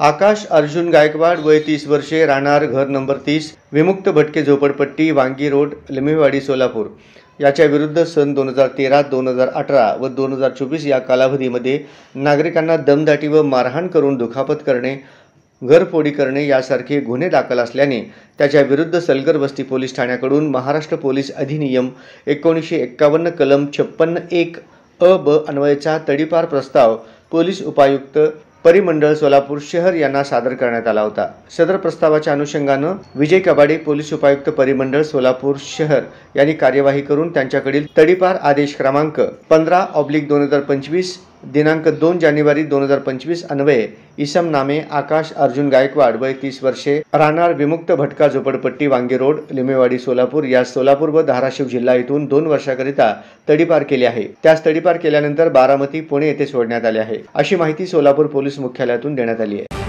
आकाश अर्जुन गायकवाड वय 30 वर्षे, राहणार घर नंबर 30, विमुक्त भटके झोपडपट्टी, वांगी रोड, लिंबेवाडी, सोलापूर याच्या विरुद्ध सन 2013, 2018 व 2024 या कालावधीमध्ये नागरिकांना दमदाटी व मारहाण करून दुखापत करणे, घरफोडी करणे यासारखे गुन्हे दाखल असल्याने त्याच्या विरुद्ध सलगर वस्ती पोलीस ठाण्याकडून महाराष्ट्र पोलीस अधिनियम 1951 कलम 56(1) अ ब अन्वयचा तडीपार प्रस्ताव पोलीस उपायुक्त परिमंडळ सोलापूर शहर यांना सादर करण्यात आला होता। सदर प्रस्तावाच्या अनुषंगाने विजय कबाडे, पोलीस उपायुक्त परिमंडळ सोलापूर शहर यांनी कार्यवाही करून त्यांच्याकडील तडीपार आदेश क्रमांक 15/2025 दिनांक 2 जानेवारी 2025 अन्वये इसम नामे आकाश अर्जुन गायकवाड वय 30 वर्षे, राहणार विमुक्त भटका झोपडपट्टी, वांगी रोड, लिंबेवाडी, सोलापूर या सोलापूर व धाराशिव जिल्हा येथून 2 वर्षाकरिता तडीपार केले आहे। त्यास तडीपार केल्यानंतर बारामती, पुणे येथे सोडण्यात आले आहे, अशी माहिती सोलापूर पोलीस मुख्यालयातून देण्यात आली आहे।